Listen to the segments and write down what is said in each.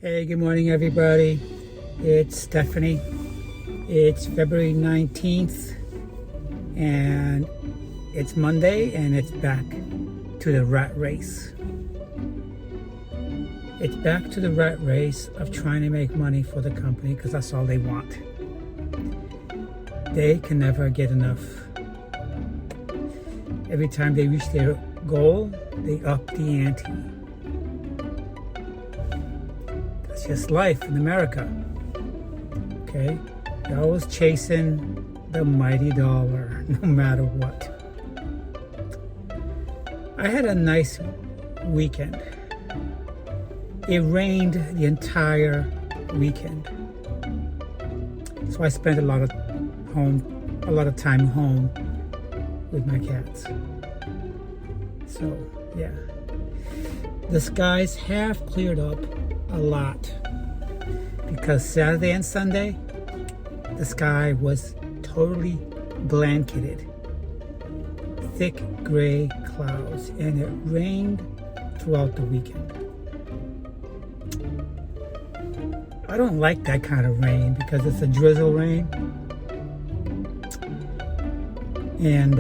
Hey, good morning, everybody. It's Stephanie. It's February 19th, and it's Monday, and it's back to the rat race. It's back to the rat race of trying to make money for the company because that's all they want. They can never get enough. Every time they reach their goal, they up the ante. That's just life in America. Okay? They're always chasing the mighty dollar, no matter what. I had a nice weekend. It rained the entire weekend. So I spent a lot of time home with my cats. So, yeah. The skies have cleared up a lot because Saturday and Sunday, the sky was totally blanketed. Thick gray clouds, and it rained throughout the weekend. I don't like that kind of rain because it's a drizzle rain. And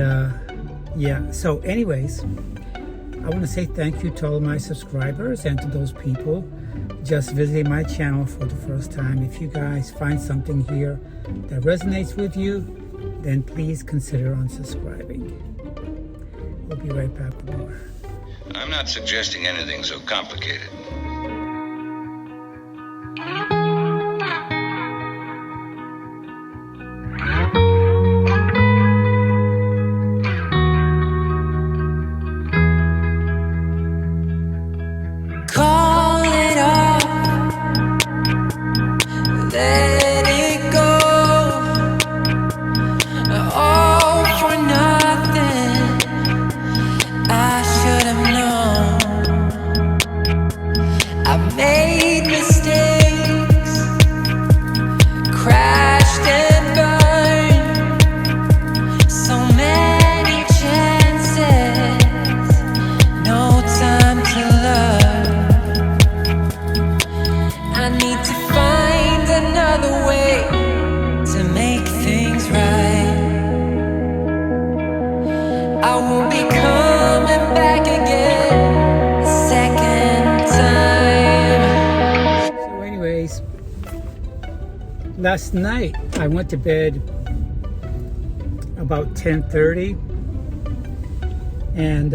yeah, so anyways, I want to say thank you to all my subscribers and to those people just visiting my channel for the first time. If you guys find something here that resonates with you, then please consider unsubscribing. We'll be right back with more. I'm not suggesting anything so complicated. Let it go, all for nothing. I should have known. I made mistakes, crashed and burned. So many chances, no time to learn. I need to find another way to make things right. I will be coming back again a second time. So anyways, last night I went to bed about 10:30, and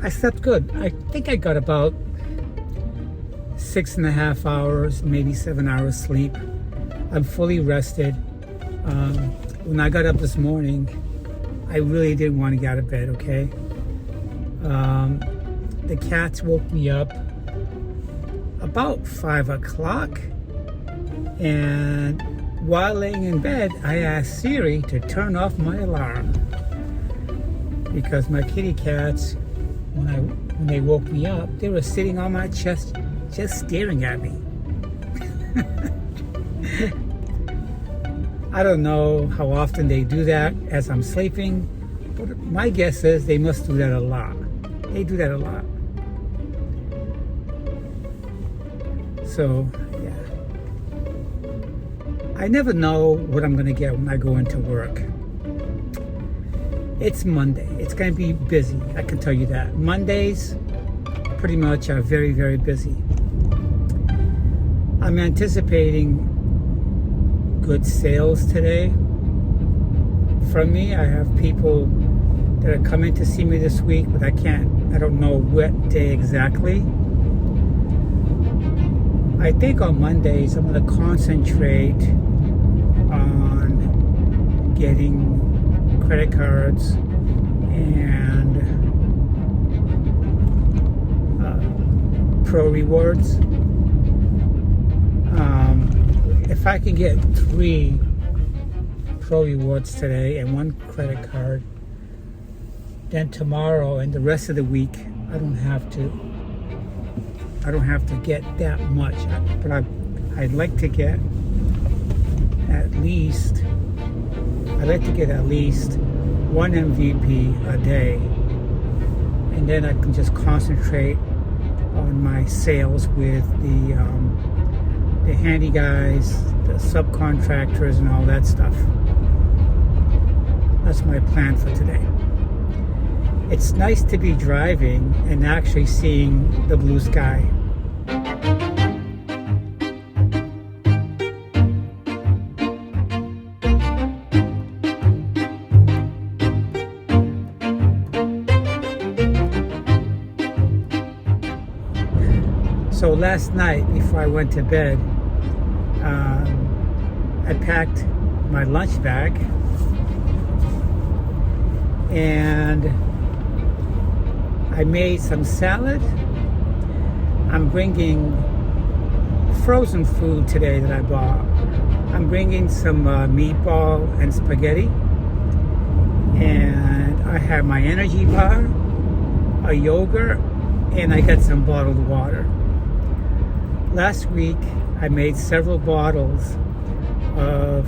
I slept good. I think I got about 6.5 hours, maybe 7 hours sleep. I'm fully rested. When I got up this morning, I really didn't want to get out of bed, okay? The cats woke me up about 5 o'clock, and while laying in bed, I asked Siri to turn off my alarm because my kitty cats, when they woke me up, they were sitting on my chest just staring at me. I don't know how often they do that as I'm sleeping, but my guess is they must do that a lot. They do that a lot. So, yeah. I never know what I'm going to get when I go into work. It's Monday. It's going to be busy, I can tell you that. Mondays pretty much are very, very busy. I'm anticipating good sales today. From me, I have people that are coming to see me this week, but I don't know what day exactly. I think on Mondays I'm going to concentrate on getting credit cards and pro rewards. If I can get 3 pro rewards today and 1 credit card, then tomorrow and the rest of the week I don't have to get that much. But I'd like to get at least 1 MVP a day, and then I can just concentrate on on my sales with the handy guys, the subcontractors, and all that stuff. That's my plan for today. It's nice to be driving and actually seeing the blue sky. So last night, before I went to bed, I packed my lunch bag, and I made some salad. I'm bringing frozen food today that I bought. I'm bringing some meatball and spaghetti, and I have my energy bar, a yogurt, and I got some bottled water. Last week, I made several bottles of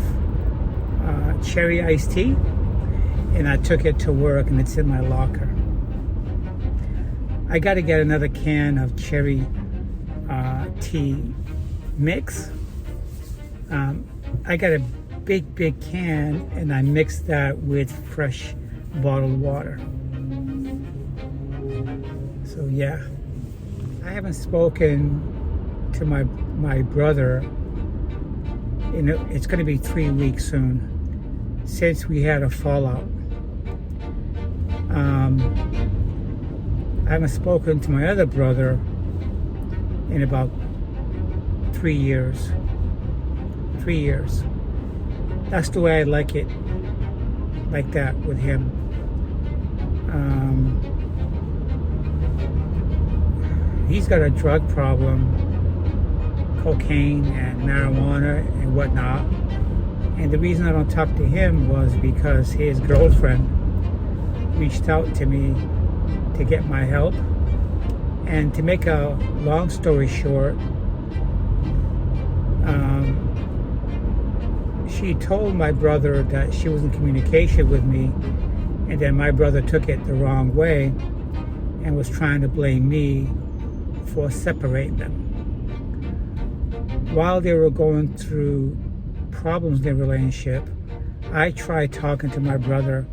cherry iced tea, and I took it to work, and it's in my locker. I got to get another can of cherry tea mix. I got a big can, and I mixed that with fresh bottled water. So yeah, I haven't spoken to my brother. It's going to be 3 weeks soon since we had a fallout. I haven't spoken to my other brother in about 3 years. 3 years. That's the way I like it, like that with him. He's got a drug problem, cocaine and marijuana and whatnot. And the reason I don't talk to him was because his girlfriend reached out to me to get my help. And to make a long story short, she told my brother that she was in communication with me, and then my brother took it the wrong way and was trying to blame me for separating them. While they were going through problems in their relationship, I tried talking to my brother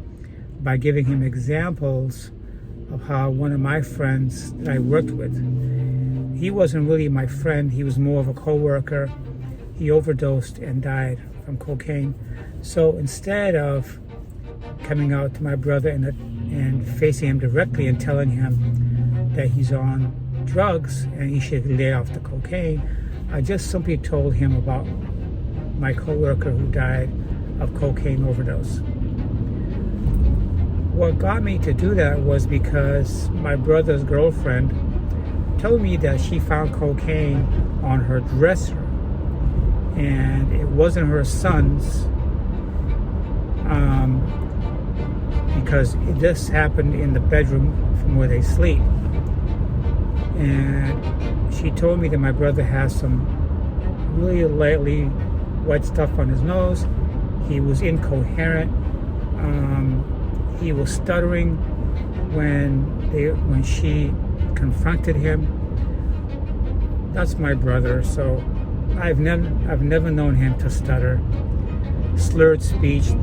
by giving him examples of how one of my friends that I worked with, he wasn't really my friend, he was more of a co-worker. He overdosed and died from cocaine. So instead of coming out to my brother and facing him directly and telling him that he's on drugs and he should lay off the cocaine, I just simply told him about my coworker who died of cocaine overdose. What got me to do that was because my brother's girlfriend told me that she found cocaine on her dresser, and it wasn't her son's, because this happened in the bedroom from where they sleep. And she told me that my brother has some really lightly white stuff on his nose. He was incoherent. He was stuttering when she confronted him. That's my brother, so I've never known him to stutter. Slurred speech,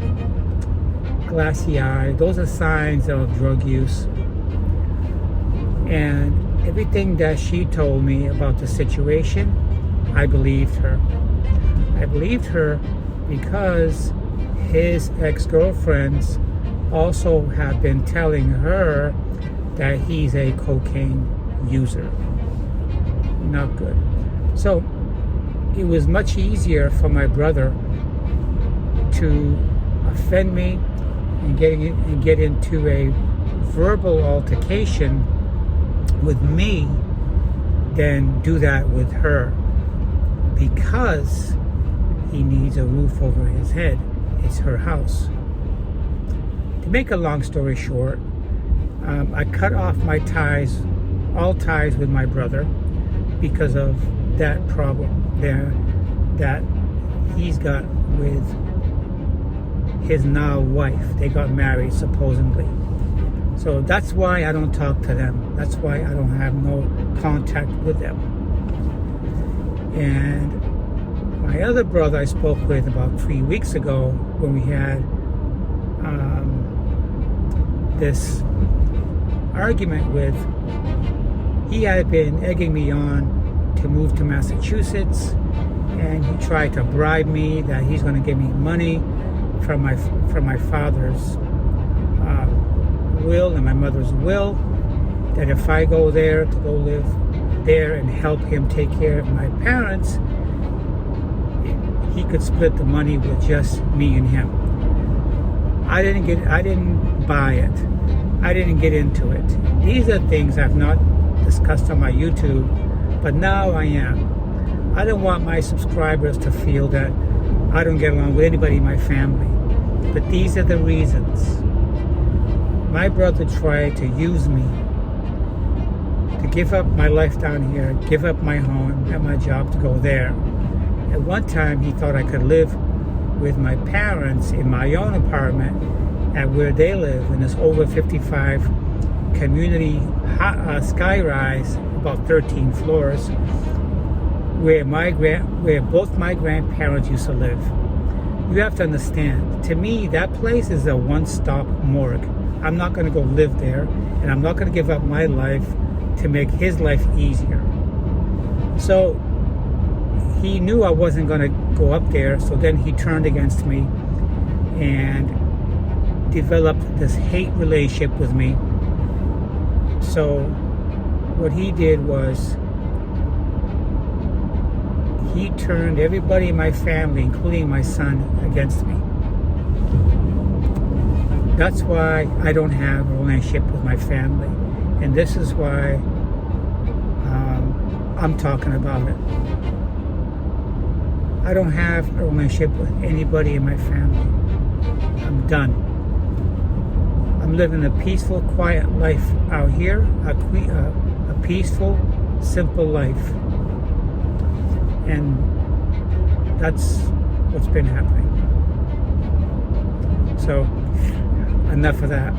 glassy eye, those are signs of drug use. And everything that she told me about the situation, I believed her. I believed her because his ex-girlfriends also have been telling her that he's a cocaine user. Not good. So it was much easier for my brother to offend me and get into a verbal altercation with me than do that with her, because he needs a roof over his head. It's her house. To make a long story short, I cut off my ties, all ties with my brother, because of that problem there that he's got with his now wife. They got married supposedly. So that's why I don't talk to them. That's why I don't have no contact with them. And my other brother I spoke with about 3 weeks ago when we had this argument with, he had been egging me on to move to Massachusetts, and he tried to bribe me that he's going to give me money from my father's will and my mother's will, that if I go there to go live there and help him take care of my parents, he could split the money with just me and him. I didn't buy it. I didn't get into it. These are things I've not discussed on my YouTube, but now I am. I don't want my subscribers to feel that I don't get along with anybody in my family. But these are the reasons. My brother tried to use me to give up my life down here, give up my home and my job to go there. At one time, he thought I could live with my parents in my own apartment at where they live in this over 55 community skyrise, about 13 floors, where both my grandparents used to live. You have to understand, to me, that place is a one-stop morgue. I'm not going to go live there, and I'm not going to give up my life to make his life easier. So he knew I wasn't going to go up there, so then he turned against me and developed this hate relationship with me. So what he did was he turned everybody in my family, including my son, against me. That's why I don't have a relationship with my family. And this is why I'm talking about it. I don't have a relationship with anybody in my family. I'm done. I'm living a peaceful, quiet life out here, a peaceful, simple life. And that's what's been happening. So, enough of that.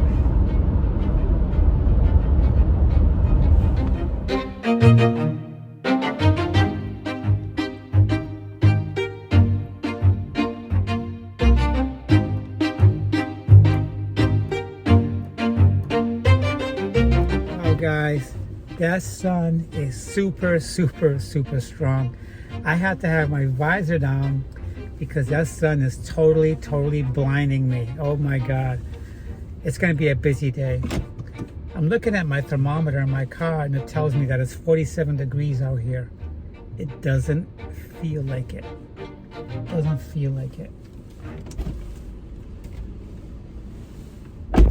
Oh, guys, that sun is super, super, super strong. I have to have my visor down because that sun is totally, totally blinding me. Oh my God. It's going to be a busy day. I'm looking at my thermometer in my car and it tells me that it's 47 degrees out here. It doesn't feel like it. It doesn't feel like it.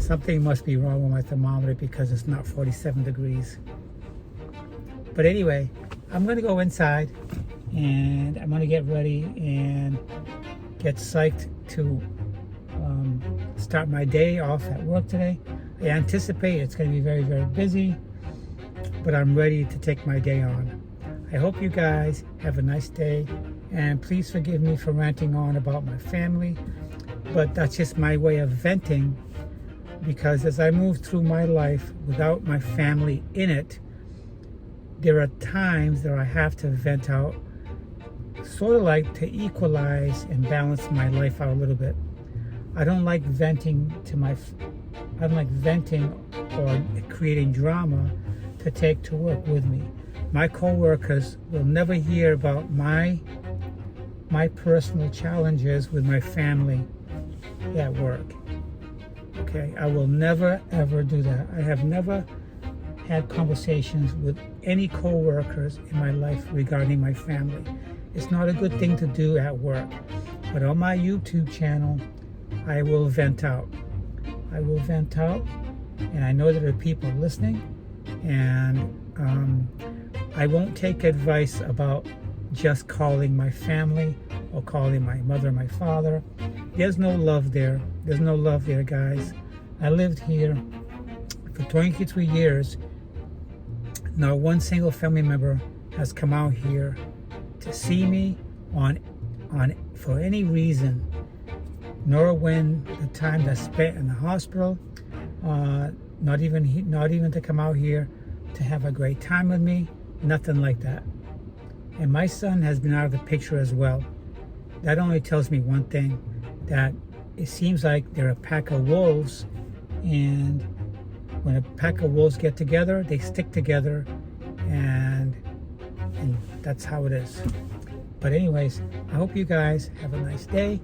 Something must be wrong with my thermometer because it's not 47 degrees. But anyway, I'm going to go inside and I'm going to get ready and get psyched to start my day off at work today. I anticipate it's going to be very, very busy, but I'm ready to take my day on. I hope you guys have a nice day, and please forgive me for ranting on about my family, but that's just my way of venting, because as I move through my life without my family in it, there are times that I have to vent out, sort of like to equalize and balance my life out a little bit. I don't like venting or creating drama to take to work with me. My co-workers will never hear about my personal challenges with my family at work. Okay, I will never ever do that. I have never had conversations with any co-workers in my life regarding my family. It's not a good thing to do at work. But on my YouTube channel, I will vent out. I will vent out, and I know that there are people listening, and I won't take advice about just calling my family or calling my mother, my father. There's no love there. There's no love there, guys. I lived here for 23 years. Not one single family member has come out here to see me for any reason, nor when the time that's spent in the hospital, Not even to come out here to have a great time with me. Nothing like that. And my son has been out of the picture as well. That only tells me one thing, that it seems like they're a pack of wolves, and when a pack of wolves get together, they stick together, and that's how it is. But anyways, I hope you guys have a nice day.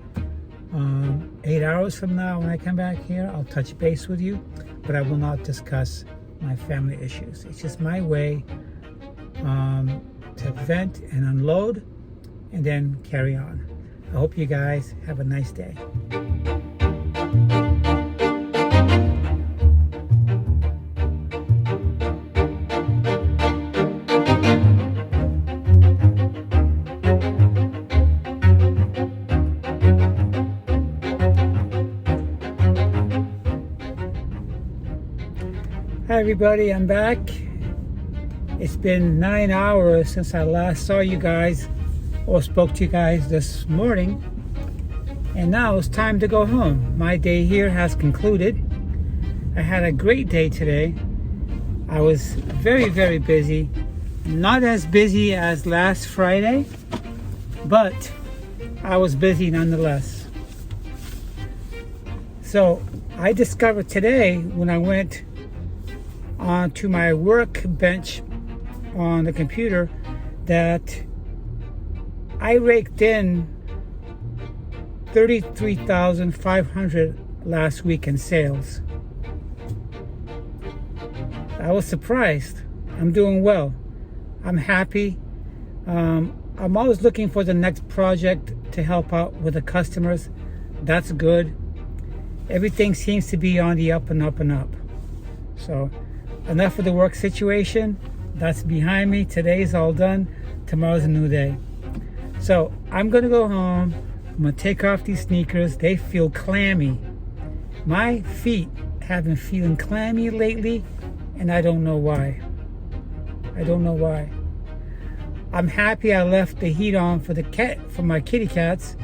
8 hours from now, when I come back here, I'll touch base with you, but I will not discuss my family issues. It's just my way to vent and unload and then carry on. I hope you guys have a nice day. Hi everybody, I'm back. It's been 9 hours since I last saw you guys or spoke to you guys this morning, and now it's time to go home. My day here has concluded. I had a great day today. I was very, very busy. Not as busy as last Friday, but I was busy nonetheless. So I discovered today when I went onto my workbench on the computer that I raked in $33,500 last week in sales. I was surprised. I'm doing well. I'm happy. I'm always looking for the next project to help out with the customers. That's good. Everything seems to be on the up and up and up. So enough of the work situation. That's behind me. Today's all done. Tomorrow's a new day. So I'm gonna go home. I'm gonna take off these sneakers. They feel clammy. My feet have been feeling clammy lately, and I don't know why. I don't know why. I'm happy I left the heat on for my kitty cats,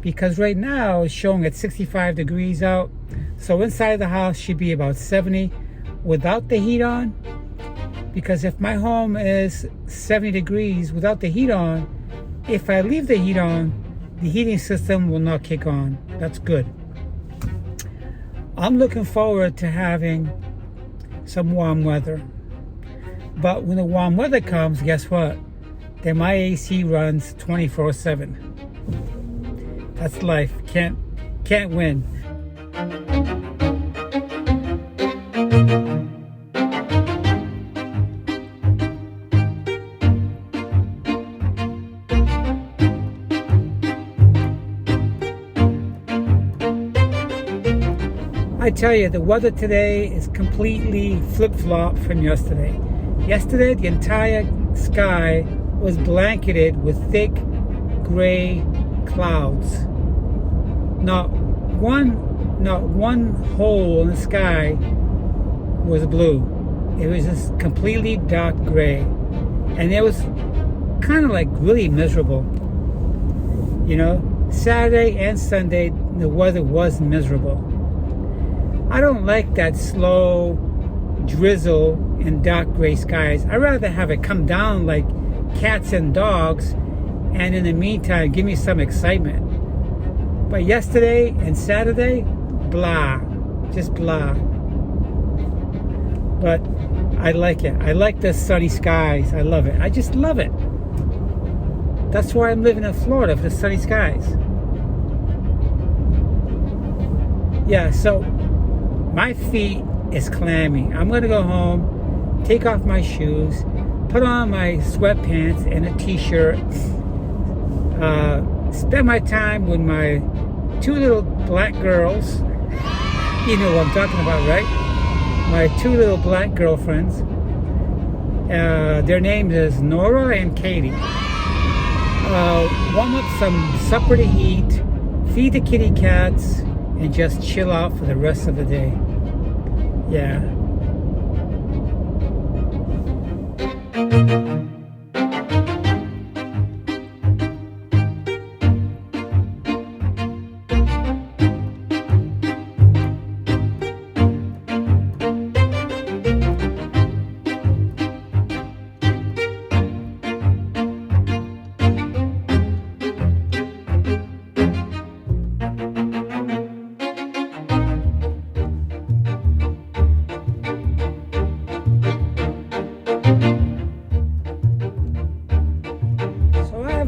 because right now it's showing at 65 degrees out. So inside the house should be about 70 without the heat on. Because if my home is 70 degrees without the heat on, if I leave the heat on, the heating system will not kick on. That's good. I'm looking forward to having some warm weather. But when the warm weather comes, guess what? Then my AC runs 24/7. That's life. Can't win. I tell you, the weather today is completely flip-flop from yesterday. Yesterday, the entire sky was blanketed with thick gray clouds. Not one hole in the sky was blue. It was just completely dark gray. And it was kind of like really miserable. You know, Saturday and Sunday, the weather was miserable. I don't like that slow drizzle and dark gray skies. I'd rather have it come down like cats and dogs, and in the meantime give me some excitement. But yesterday and Saturday, blah, just blah. But I like it. I like the sunny skies. I love it. I just love it. That's why I'm living in Florida, for the sunny skies. Yeah, so my feet is clammy. I'm gonna go home, take off my shoes, put on my sweatpants and a t-shirt, spend my time with my two little black girls. You know what I'm talking about, right? My two little black girlfriends. Their names is Nora and Katie. Warm up some supper to eat, feed the kitty cats, and just chill out for the rest of the day. Yeah.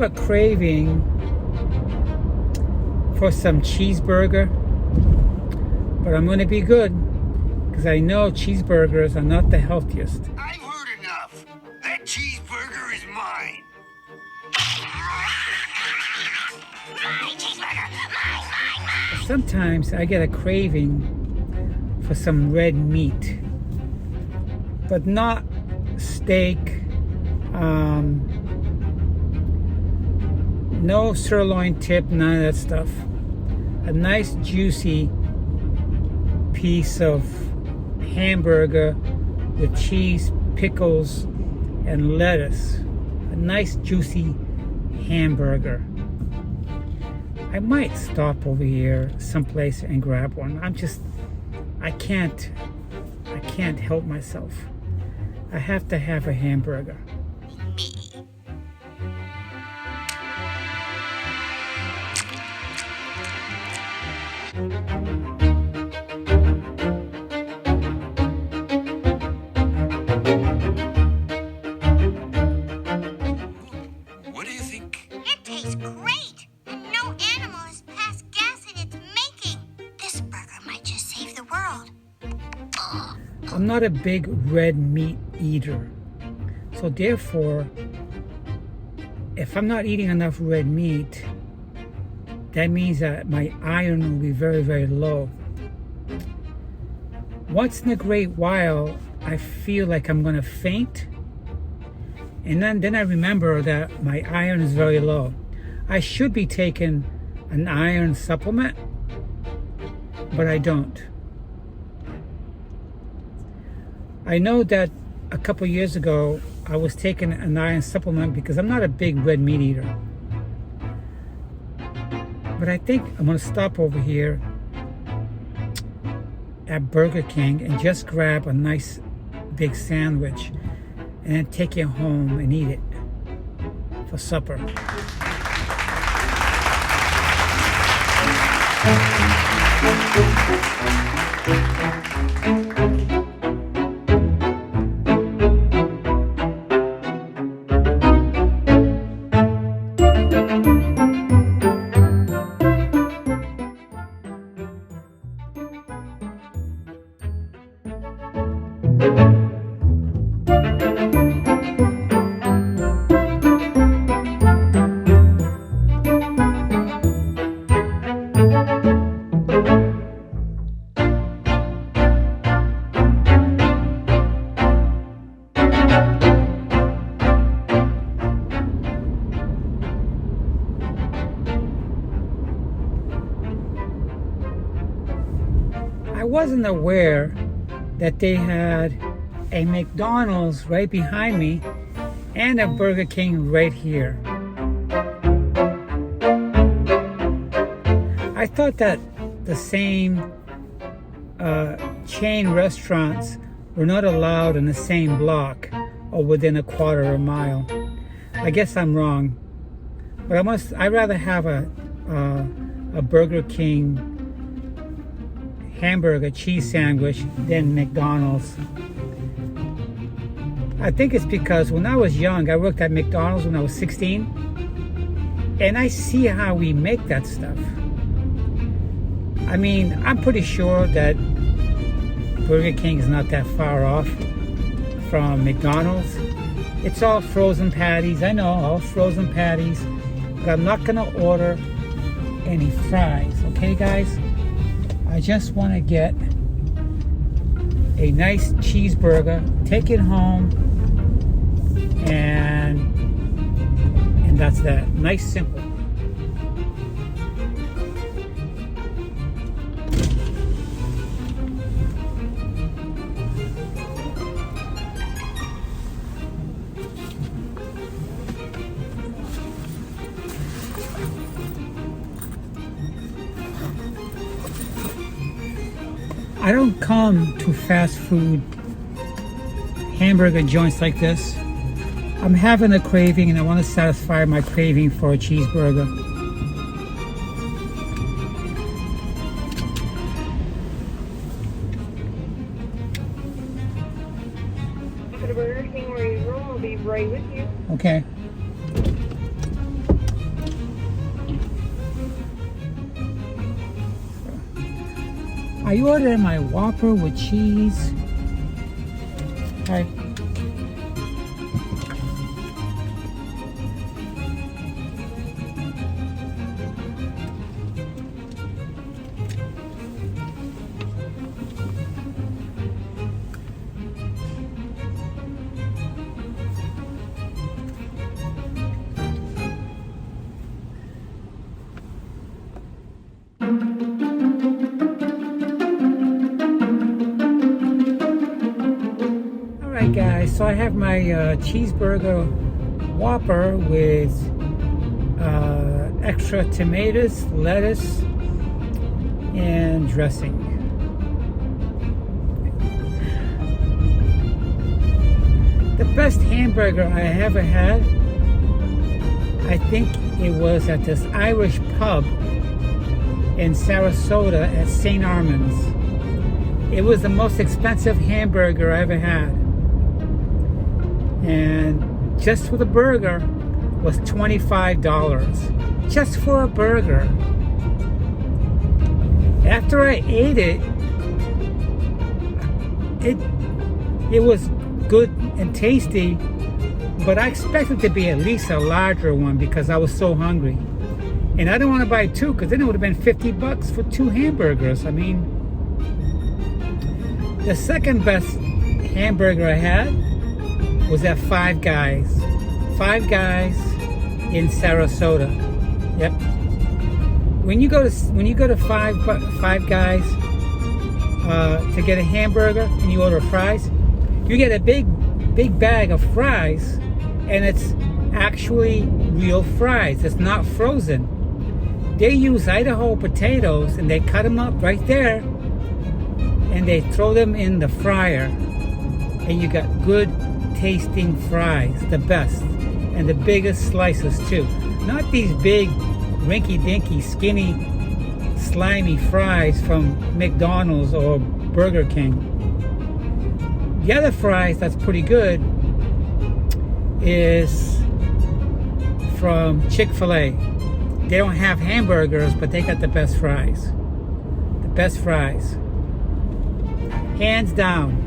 have a craving for some cheeseburger, but I'm going to be good because I know cheeseburgers are not the healthiest. I've heard enough. That cheeseburger is mine. My cheeseburger, mine. Sometimes I get a craving for some red meat, but not steak, no sirloin tip, none of that stuff. A nice juicy piece of hamburger with cheese, pickles, and lettuce. A nice juicy hamburger. I might stop over here someplace and grab one. I can't help myself. I have to have a hamburger. What do you think? It tastes great, and no animal has passed gas in its making. This burger might just save the world. I'm not a big red meat eater. So therefore, if I'm not eating enough red meat, that means that my iron will be very, very low. Once in a great while, I feel like I'm gonna faint. And then I remember that my iron is very low. I should be taking an iron supplement, but I don't. I know that a couple years ago, I was taking an iron supplement because I'm not a big red meat eater. But I think I'm gonna stop over here at Burger King and just grab a nice big sandwich and then take it home and eat it for supper. I wasn't aware that they had a McDonald's right behind me and a Burger King right here. I thought that the same chain restaurants were not allowed in the same block or within a quarter of a mile. I guess I'm wrong, but I'd rather have a Burger King hamburger cheese sandwich than McDonald's. I think it's because when I was young, I worked at McDonald's when I was 16, and I see how we make that stuff. I mean, I'm pretty sure that Burger King is not that far off from McDonald's. It's all frozen patties. I know, all frozen patties, but I'm not gonna order any fries, okay guys? I just want to get a nice cheeseburger, take it home, and that's that. Nice, simple. I don't come to fast food hamburger joints like this. I'm having a craving and I want to satisfy my craving for a cheeseburger. The Burger King where you roll will be right with you. Okay. I ordered my Whopper with cheese. Hi. Alright guys, so I have my cheeseburger Whopper with extra tomatoes, lettuce, and dressing. The best hamburger I ever had, I think it was at this Irish pub in Sarasota at St. Armand's. It was the most expensive hamburger I ever had. And just for the burger was $25. Just for a burger. After I ate it, it was good and tasty, but I expected to be at least a larger one because I was so hungry. And I don't want to buy two because then it would have been $50 for two hamburgers. I mean, the second best hamburger I had was at Five Guys. Five Guys in Sarasota. Yep. When you go to Five Guys to get a hamburger and you order fries, you get a big bag of fries, and it's actually real fries. It's not frozen. They use Idaho potatoes and they cut them up right there and they throw them in the fryer, and you got good tasting fries, the best, and the biggest slices too. Not these big rinky-dinky skinny slimy fries from McDonald's or Burger King. The other fries that's pretty good is from Chick-fil-A. They don't have hamburgers, but they got the best fries. The best fries. Hands down.